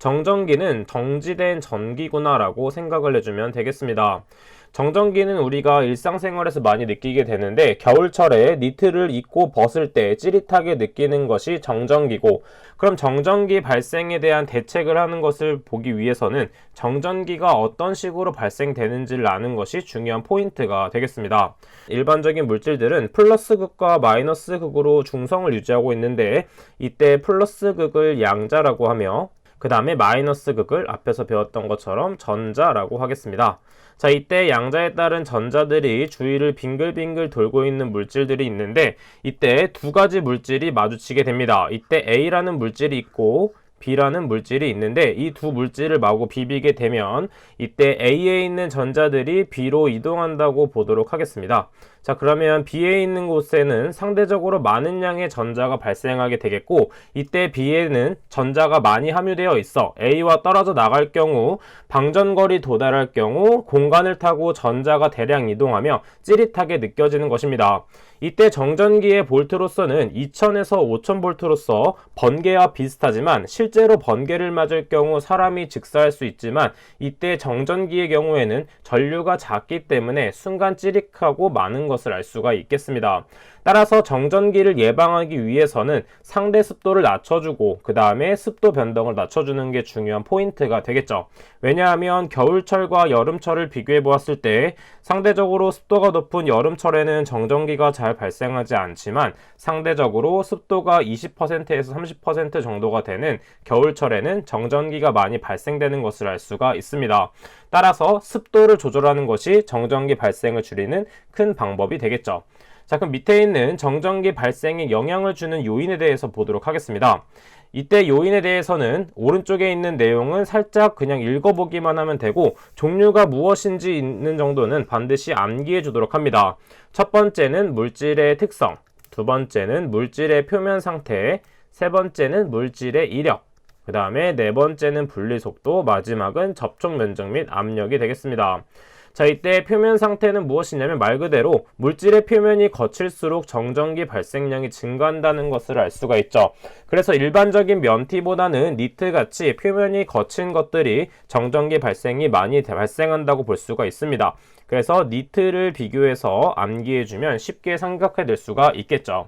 정전기는 정지된 전기구나 라고 생각을 해주면 되겠습니다. 정전기는 우리가 일상생활에서 많이 느끼게 되는데 겨울철에 니트를 입고 벗을 때 찌릿하게 느끼는 것이 정전기고, 그럼 정전기 발생에 대한 대책을 하는 것을 보기 위해서는 정전기가 어떤 식으로 발생되는지를 아는 것이 중요한 포인트가 되겠습니다. 일반적인 물질들은 플러스 극과 마이너스 극으로 중성을 유지하고 있는데, 이때 플러스 극을 양자라고 하며 그 다음에 마이너스 극을 앞에서 배웠던 것처럼 전자라고 하겠습니다. 자, 이때 양자에 따른 전자들이 주위를 빙글빙글 돌고 있는 물질들이 있는데, 이때 두 가지 물질이 마주치게 됩니다. 이때 A라는 물질이 있고 B라는 물질이 있는데, 이 두 물질을 마구 비비게 되면 이때 A에 있는 전자들이 B로 이동한다고 보도록 하겠습니다. 자, 그러면 B에 있는 곳에는 상대적으로 많은 양의 전자가 발생하게 되겠고, 이때 B에는 전자가 많이 함유되어 있어 A와 떨어져 나갈 경우, 방전거리 도달할 경우 공간을 타고 전자가 대량 이동하며 찌릿하게 느껴지는 것입니다. 이때 정전기의 볼트로서는 2000에서 5000볼트로서 번개와 비슷하지만, 실제로 번개를 맞을 경우 사람이 즉사할 수 있지만 이때 정전기의 경우에는 전류가 작기 때문에 순간 찌릿하고 많은 것을 알 수가 있겠습니다. 따라서 정전기를 예방하기 위해서는 상대 습도를 낮춰주고 그 다음에 습도 변동을 낮춰주는 게 중요한 포인트가 되겠죠. 왜냐하면 겨울철과 여름철을 비교해 보았을 때 상대적으로 습도가 높은 여름철에는 정전기가 잘 발생하지 않지만, 상대적으로 습도가 20%에서 30% 정도가 되는 겨울철에는 정전기가 많이 발생되는 것을 알 수가 있습니다. 따라서 습도를 조절하는 것이 정전기 발생을 줄이는 큰 방법이 되겠죠. 자, 그럼 밑에 있는 정전기 발생에 영향을 주는 요인에 대해서 보도록 하겠습니다. 이때 요인에 대해서는 오른쪽에 있는 내용은 살짝 그냥 읽어보기만 하면 되고, 종류가 무엇인지 있는 정도는 반드시 암기해 주도록 합니다. 첫 번째는 물질의 특성, 두 번째는 물질의 표면 상태, 세 번째는 물질의 이력, 그 다음에 네 번째는 분리속도, 마지막은 접촉 면적 및 압력이 되겠습니다. 자, 이때 표면 상태는 무엇이냐면 말 그대로 물질의 표면이 거칠수록 정전기 발생량이 증가한다는 것을 알 수가 있죠. 그래서 일반적인 면티보다는 니트같이 표면이 거친 것들이 정전기 발생이 많이 발생한다고 볼 수가 있습니다. 그래서 니트를 비교해서 암기해주면 쉽게 생각해낼 수가 있겠죠.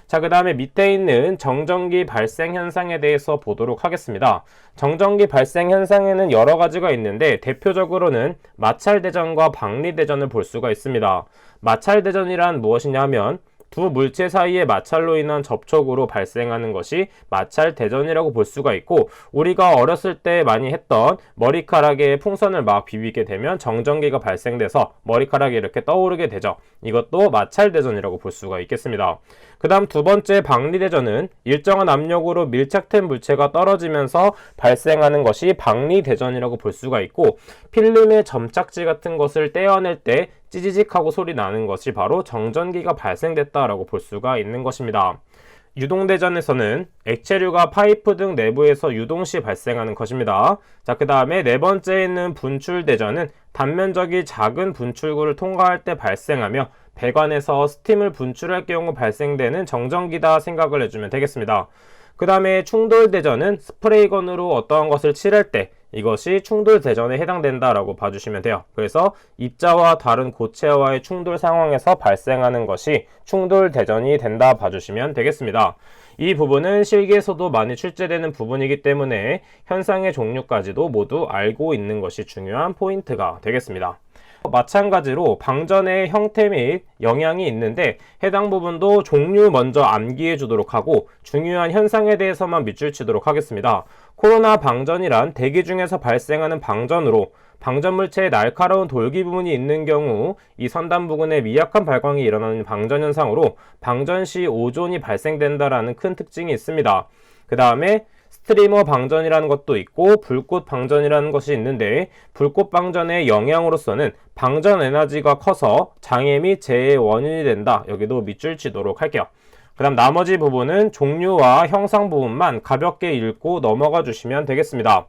자, 그 다음에 밑에 있는 정전기 발생 현상에 대해서 보도록 하겠습니다. 정전기 발생 현상에는 여러 가지가 있는데, 대표적으로는 마찰대전과 박리대전을 볼 수가 있습니다. 마찰대전이란 무엇이냐 하면 두 물체 사이의 마찰로 인한 접촉으로 발생하는 것이 마찰대전이라고 볼 수가 있고, 우리가 어렸을 때 많이 했던 머리카락에 풍선을 막 비비게 되면 정전기가 발생돼서 머리카락이 이렇게 떠오르게 되죠. 이것도 마찰대전이라고 볼 수가 있겠습니다. 그 다음 두 번째 박리대전은 일정한 압력으로 밀착된 물체가 떨어지면서 발생하는 것이 박리대전이라고 볼 수가 있고, 필름의 점착지 같은 것을 떼어낼 때 찌지직하고 소리 나는 것이 바로 정전기가 발생됐다라고 볼 수가 있는 것입니다. 유동대전에서는 액체류가 파이프 등 내부에서 유동시 발생하는 것입니다. 자, 그 다음에 네 번째에 있는 분출대전은 단면적이 작은 분출구를 통과할 때 발생하며 배관에서 스팀을 분출할 경우 발생되는 정전기다 생각을 해주면 되겠습니다. 그 다음에 충돌대전은 스프레이건으로 어떠한 것을 칠할 때 이것이 충돌대전에 해당된다라고 봐주시면 돼요. 그래서 입자와 다른 고체와의 충돌 상황에서 발생하는 것이 충돌대전이 된다 봐주시면 되겠습니다. 이 부분은 실기에서도 많이 출제되는 부분이기 때문에 현상의 종류까지도 모두 알고 있는 것이 중요한 포인트가 되겠습니다. 마찬가지로 방전의 형태 및 영향이 있는데, 해당 부분도 종류 먼저 암기해 주도록 하고 중요한 현상에 대해서만 밑줄 치도록 하겠습니다. 코로나 방전이란 대기 중에서 발생하는 방전으로 방전 물체에 날카로운 돌기 부분이 있는 경우 이 선단 부근에 미약한 발광이 일어나는 방전 현상으로 방전 시 오존이 발생된다라는 큰 특징이 있습니다. 그 다음에 스트리머 방전이라는 것도 있고 불꽃 방전이라는 것이 있는데, 불꽃 방전의 영향으로서는 방전 에너지가 커서 장애 및 재해의 원인이 된다. 여기도 밑줄 치도록 할게요. 그 다음 나머지 부분은 종류와 형상 부분만 가볍게 읽고 넘어가 주시면 되겠습니다.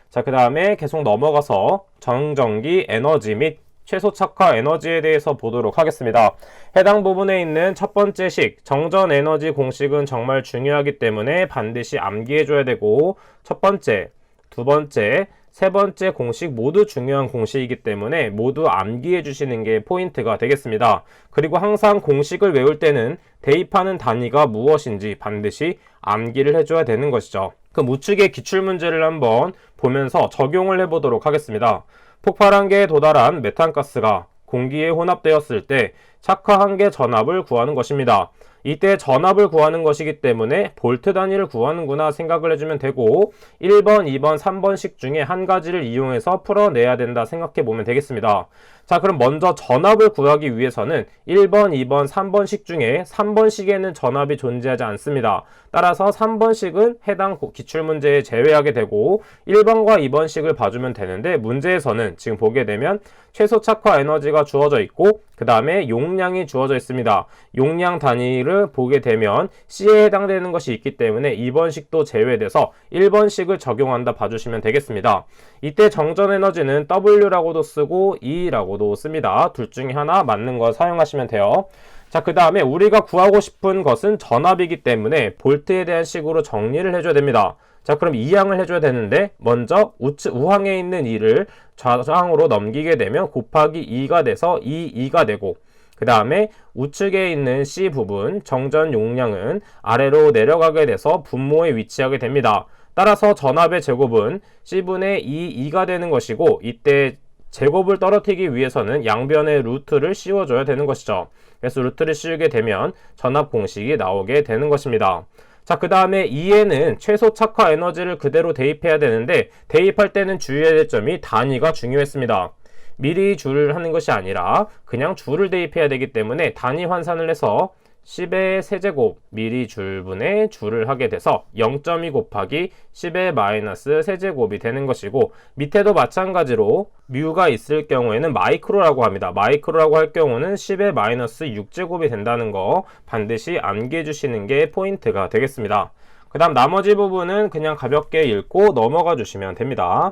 자, 그 다음에 계속 넘어가서 정전기 에너지 및 최소착화 에너지에 대해서 보도록 하겠습니다. 해당 부분에 있는 첫 번째 식, 정전 에너지 공식은 정말 중요하기 때문에 반드시 암기해줘야 되고, 첫 번째, 두 번째, 세 번째 공식 모두 중요한 공식이기 때문에 모두 암기해 주시는 게 포인트가 되겠습니다. 그리고 항상 공식을 외울 때는 대입하는 단위가 무엇인지 반드시 암기를 해줘야 되는 것이죠. 그 우측의 기출문제를 한번 보면서 적용을 해보도록 하겠습니다. 폭발한계에 도달한 메탄가스가 공기에 혼합되었을 때 착화한계 전압을 구하는 것입니다. 이때 전압을 구하는 것이기 때문에 볼트 단위를 구하는구나 생각을 해주면 되고 1번, 2번, 3번식 중에 한 가지를 이용해서 풀어내야 된다 생각해 보면 되겠습니다. 자, 그럼 먼저 전압을 구하기 위해서는 1번, 2번, 3번식 중에 3번식에는 전압이 존재하지 않습니다. 따라서 3번식은 해당 기출문제에 제외하게 되고 1번과 2번식을 봐주면 되는데 문제에서는 지금 보게 되면 최소 착화 에너지가 주어져 있고 그 다음에 용량이 주어져 있습니다. 용량 단위를 보게 되면 C에 해당되는 것이 있기 때문에 2번식도 제외돼서 1번식을 적용한다 봐주시면 되겠습니다. 이때 정전 에너지는 W라고도 쓰고 E라고도 씁니다. 둘 중에 하나 맞는 거 사용하시면 돼요. 자, 그 다음에 우리가 구하고 싶은 것은 전압이기 때문에 볼트에 대한 식으로 정리를 해줘야 됩니다. 자, 그럼 이항을 해줘야 되는데 먼저 우항에 있는 2를 좌항으로 넘기게 되면 곱하기 2가 돼서 2가 되고 그 다음에 우측에 있는 C 부분 정전 용량은 아래로 내려가게 돼서 분모에 위치하게 됩니다. 따라서 전압의 제곱은 C분의 2가 되는 것이고 이때 제곱을 떨어뜨리기 위해서는 양변에 루트를 씌워줘야 되는 것이죠. 그래서 루트를 씌우게 되면 전압 공식이 나오게 되는 것입니다. 자, 그 다음에 2에는 최소 착화 에너지를 그대로 대입해야 되는데 대입할 때는 주의해야 될 점이 단위가 중요했습니다. 미리 줄을 하는 것이 아니라 그냥 줄을 대입해야 되기 때문에 단위 환산을 해서 10의 세제곱 미리 줄분의 줄을 하게 돼서 0.2 곱하기 10의 마이너스 세제곱이 되는 것이고 밑에도 마찬가지로 뮤가 있을 경우에는 마이크로라고 합니다. 마이크로라고 할 경우는 10의 마이너스 6제곱이 된다는 거 반드시 암기해 주시는 게 포인트가 되겠습니다. 그 다음 나머지 부분은 그냥 가볍게 읽고 넘어가 주시면 됩니다.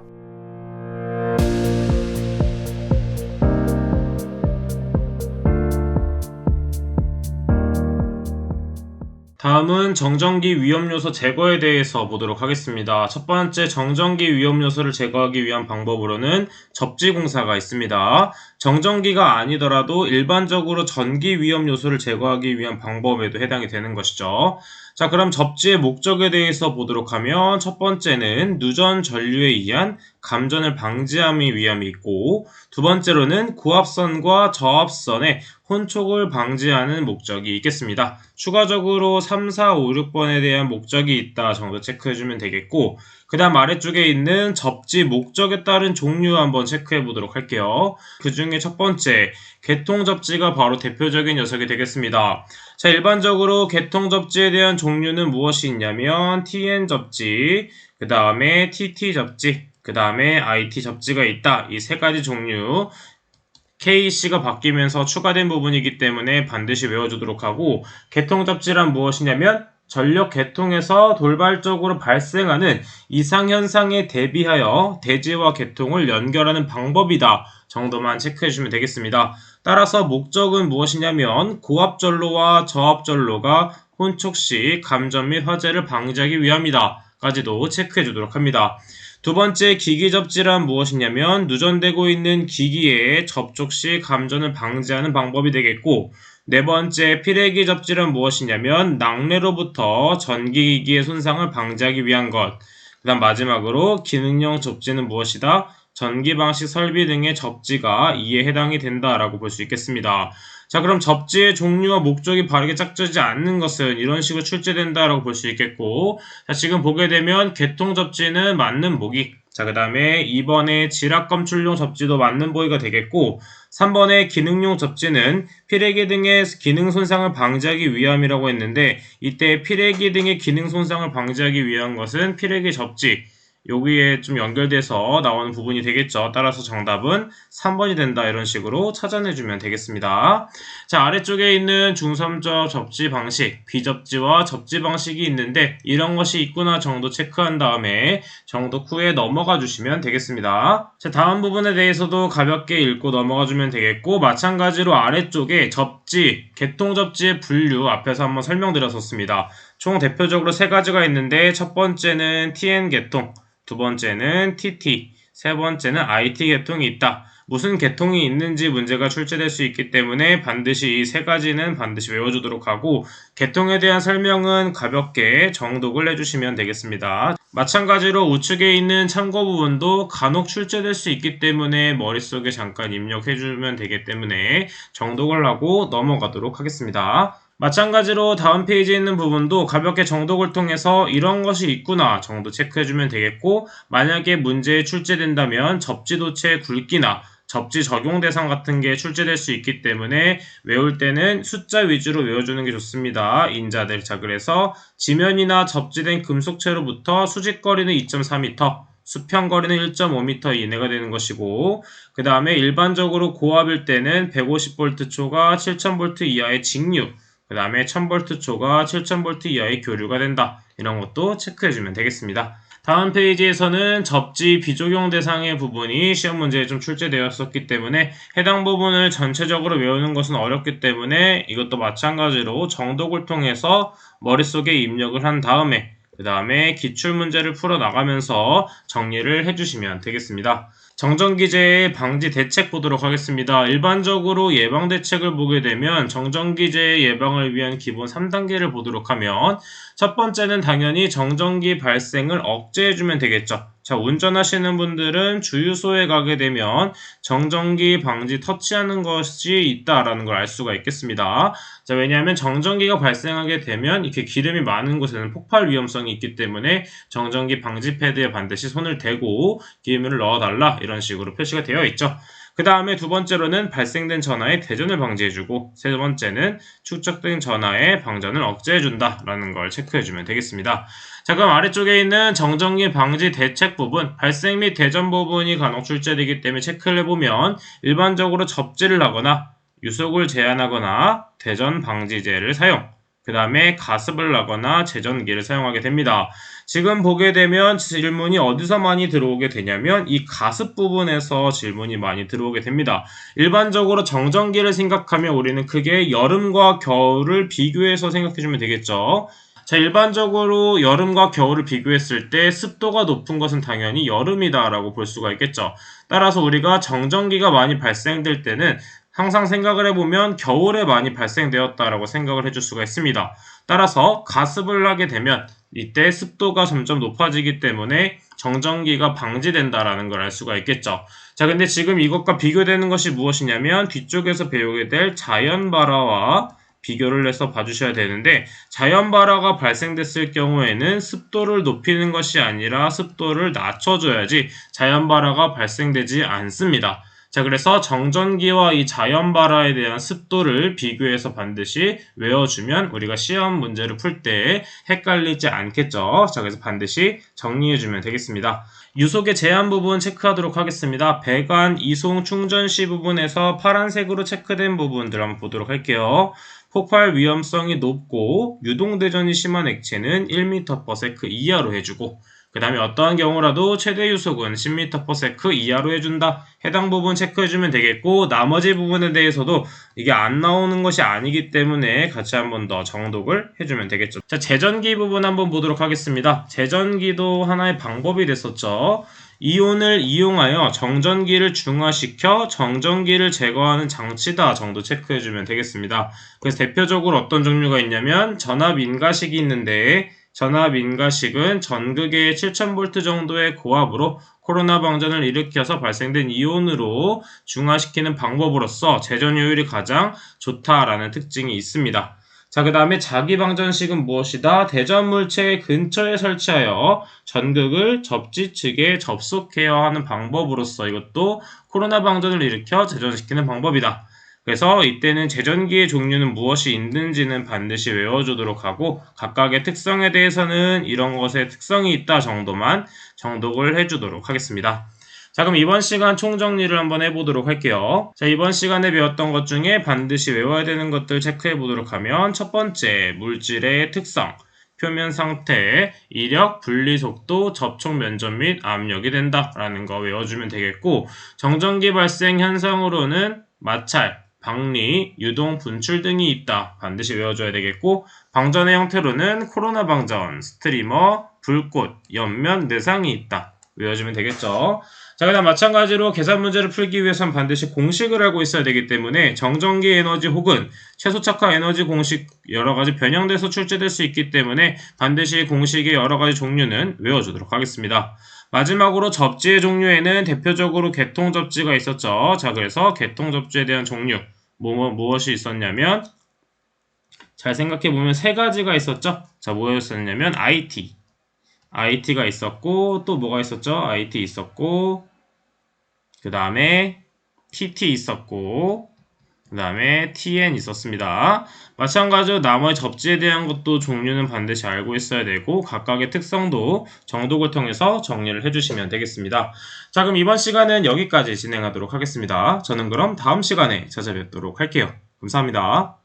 다음은 정전기 위험요소 제거에 대해서 보도록 하겠습니다. 첫 번째 정전기 위험요소를 제거하기 위한 방법으로는 접지공사가 있습니다. 정전기가 아니더라도 일반적으로 전기 위험요소를 제거하기 위한 방법에도 해당이 되는 것이죠. 자, 그럼 접지의 목적에 대해서 보도록 하면 첫 번째는 누전 전류에 의한 감전을 방지함이 위함이 있고 두 번째로는 고압선과 저압선의 혼촉을 방지하는 목적이 있겠습니다. 추가적으로 3, 4, 5, 6번에 대한 목적이 있다 정도 체크해주면 되겠고 그 다음 아래쪽에 있는 접지 목적에 따른 종류 한번 체크해 보도록 할게요. 그 중에 첫 번째, 개통접지가 바로 대표적인 녀석이 되겠습니다. 자, 일반적으로 개통접지에 대한 종류는 무엇이 있냐면 TN접지, 그 다음에 TT접지, 그 다음에 IT접지가 있다. 이 세 가지 종류. KC가 바뀌면서 추가된 부분이기 때문에 반드시 외워주도록 하고 개통접지란 무엇이냐면 전력 개통에서 돌발적으로 발생하는 이상현상에 대비하여 대지와 개통을 연결하는 방법이다 정도만 체크해주시면 되겠습니다. 따라서 목적은 무엇이냐면 고압전로와 저압전로가 혼촉 시 감전 및 화재를 방지하기 위함이다 까지도 체크해주도록 합니다. 두 번째 기기접지란 무엇이냐면 누전되고 있는 기기에 접촉 시 감전을 방지하는 방법이 되겠고 네 번째 피레기 접지란 무엇이냐면 낙뢰로부터 전기기기의 손상을 방지하기 위한 것. 그 다음 마지막으로 기능용 접지는 무엇이다? 전기방식 설비 등의 접지가 이에 해당이 된다라고 볼 수 있겠습니다. 자, 그럼 접지의 종류와 목적이 바르게 짝져지지 않는 것은 이런 식으로 출제된다라고 볼 수 있겠고 자, 지금 보게 되면 개통접지는 맞는 보기 자, 그 다음에 2번에 지락검출용 접지도 맞는 보기가 되겠고 3번의 기능용 접지는 피레기 등의 기능 손상을 방지하기 위함이라고 했는데 이때 피레기 등의 기능 손상을 방지하기 위한 것은 피레기 접지 여기에 좀 연결돼서 나오는 부분이 되겠죠. 따라서 정답은 3번이 된다 이런 식으로 찾아내주면 되겠습니다. 자, 아래쪽에 있는 중섬적 접지 방식, 비접지와 접지 방식이 있는데 이런 것이 있구나 정도 체크한 다음에 정도 후에 넘어가 주시면 되겠습니다. 자, 다음 부분에 대해서도 가볍게 읽고 넘어가 주면 되겠고 마찬가지로 아래쪽에 접지, 개통접지의 분류 앞에서 한번 설명드렸었습니다. 총 대표적으로 세 가지가 있는데 첫 번째는 TN 개통, 두 번째는 TT, 세 번째는 IT 계통이 있다. 무슨 계통이 있는지 문제가 출제될 수 있기 때문에 반드시 이 세 가지는 반드시 외워주도록 하고 계통에 대한 설명은 가볍게 정독을 해주시면 되겠습니다. 마찬가지로 우측에 있는 참고 부분도 간혹 출제될 수 있기 때문에 머릿속에 잠깐 입력해주면 되기 때문에 정독을 하고 넘어가도록 하겠습니다. 마찬가지로 다음 페이지에 있는 부분도 가볍게 정독을 통해서 이런 것이 있구나 정도 체크해주면 되겠고 만약에 문제에 출제된다면 접지도체 굵기나 접지 적용 대상 같은 게 출제될 수 있기 때문에 외울 때는 숫자 위주로 외워주는 게 좋습니다. 인자들. 자, 그래서 지면이나 접지된 금속체로부터 수직거리는 2.4m, 수평거리는 1.5m 이내가 되는 것이고 그 다음에 일반적으로 고압일 때는 150V 초가 7000V 이하의 직류, 그 다음에 1000V 초가 7000V 이하의 교류가 된다. 이런 것도 체크해주면 되겠습니다. 다음 페이지에서는 접지 비적용 대상의 부분이 시험 문제에 좀 출제되었었기 때문에 해당 부분을 전체적으로 외우는 것은 어렵기 때문에 이것도 마찬가지로 정독을 통해서 머릿속에 입력을 한 다음에 그 다음에 기출문제를 풀어나가면서 정리를 해주시면 되겠습니다. 정전기재의 방지 대책 보도록 하겠습니다. 일반적으로 예방대책을 보게 되면 정전기재의 예방을 위한 기본 3단계를 보도록 하면 첫 번째는 당연히 정전기 발생을 억제해주면 되겠죠. 자, 운전하시는 분들은 주유소에 가게 되면 정전기 방지 터치하는 것이 있다라는 걸 알 수가 있겠습니다. 자, 왜냐하면 정전기가 발생하게 되면 이렇게 기름이 많은 곳에는 폭발 위험성이 있기 때문에 정전기 방지 패드에 반드시 손을 대고 기름을 넣어달라 이런 식으로 표시가 되어 있죠. 그 다음에 두 번째로는 발생된 전하의 대전을 방지해주고 세 번째는 축적된 전하의 방전을 억제해준다 라는 걸 체크해주면 되겠습니다. 자, 그럼 아래쪽에 있는 정전기 방지 대책 부분, 발생 및 대전 부분이 간혹 출제되기 때문에 체크를 해보면 일반적으로 접지를 하거나 유속을 제한하거나 대전 방지제를 사용, 그 다음에 가습을 하거나 제전기를 사용하게 됩니다. 지금 보게 되면 질문이 어디서 많이 들어오게 되냐면 이 가습 부분에서 질문이 많이 들어오게 됩니다. 일반적으로 정전기를 생각하면 우리는 크게 여름과 겨울을 비교해서 생각해주면 되겠죠. 자, 일반적으로 여름과 겨울을 비교했을 때 습도가 높은 것은 당연히 여름이다라고 볼 수가 있겠죠. 따라서 우리가 정전기가 많이 발생될 때는 항상 생각을 해보면 겨울에 많이 발생되었다라고 생각을 해줄 수가 있습니다. 따라서 가습을 하게 되면 이때 습도가 점점 높아지기 때문에 정전기가 방지된다라는 걸 알 수가 있겠죠. 자, 근데 지금 이것과 비교되는 것이 무엇이냐면 뒤쪽에서 배우게 될 자연발화와 비교를 해서 봐주셔야 되는데 자연발화가 발생됐을 경우에는 습도를 높이는 것이 아니라 습도를 낮춰줘야지 자연발화가 발생되지 않습니다. 자, 그래서 정전기와 이 자연발화에 대한 습도를 비교해서 반드시 외워주면 우리가 시험 문제를 풀 때 헷갈리지 않겠죠. 자, 그래서 반드시 정리해주면 되겠습니다. 유속의 제한 부분 체크하도록 하겠습니다. 배관, 이송, 충전 시 부분에서 파란색으로 체크된 부분들 한번 보도록 할게요. 폭발 위험성이 높고 유동대전이 심한 액체는 1m/s 이하로 해주고 그 다음에 어떠한 경우라도 최대 유속은 10m/s 이하로 해준다. 해당 부분 체크해주면 되겠고 나머지 부분에 대해서도 이게 안 나오는 것이 아니기 때문에 같이 한번 더 정독을 해주면 되겠죠. 자, 제전기 부분 한번 보도록 하겠습니다. 제전기도 하나의 방법이 됐었죠. 이온을 이용하여 정전기를 중화시켜 정전기를 제거하는 장치다 정도 체크해주면 되겠습니다. 그래서 대표적으로 어떤 종류가 있냐면 전압 인가식이 있는데 전압 인가식은 전극의 7000V 정도의 고압으로 코로나 방전을 일으켜서 발생된 이온으로 중화시키는 방법으로서 제전 효율이 가장 좋다라는 특징이 있습니다. 자, 그 다음에 자기방전식은 무엇이다? 대전물체 근처에 설치하여 전극을 접지 측에 접속해야 하는 방법으로서 이것도 코로나 방전을 일으켜 제전시키는 방법이다. 그래서 이때는 제전기의 종류는 무엇이 있는지는 반드시 외워주도록 하고 각각의 특성에 대해서는 이런 것에 특성이 있다 정도만 정독을 해주도록 하겠습니다. 자, 그럼 이번 시간 총정리를 한번 해보도록 할게요. 자, 이번 시간에 배웠던 것 중에 반드시 외워야 되는 것들 체크해보도록 하면 첫 번째, 물질의 특성, 표면 상태, 이력, 분리속도, 접촉 면적 및 압력이 된다라는 거 외워주면 되겠고 정전기 발생 현상으로는 마찰, 방리, 유동, 분출 등이 있다. 반드시 외워줘야 되겠고 방전의 형태로는 코로나 방전, 스트리머, 불꽃, 옆면, 내상이 있다. 외워주면 되겠죠. 자, 그다음 마찬가지로 계산 문제를 풀기 위해선 반드시 공식을 알고 있어야 되기 때문에 정전기 에너지 혹은 최소착화 에너지 공식 여러 가지 변형돼서 출제될 수 있기 때문에 반드시 공식의 여러 가지 종류는 외워주도록 하겠습니다. 마지막으로 접지의 종류에는 대표적으로 개통접지가 있었죠. 자, 그래서 개통접지에 대한 종류 무엇이 있었냐면 잘 생각해보면 세 가지가 있었죠. 자, 뭐였었냐면 IT가 있었고 또 뭐가 있었죠? IT 있었고 그 다음에 TT 있었고 그 다음에 TN 있었습니다. 마찬가지로 나머지 접지에 대한 것도 종류는 반드시 알고 있어야 되고 각각의 특성도 정독을 통해서 정리를 해주시면 되겠습니다. 자, 그럼 이번 시간은 여기까지 진행하도록 하겠습니다. 저는 그럼 다음 시간에 찾아뵙도록 할게요. 감사합니다.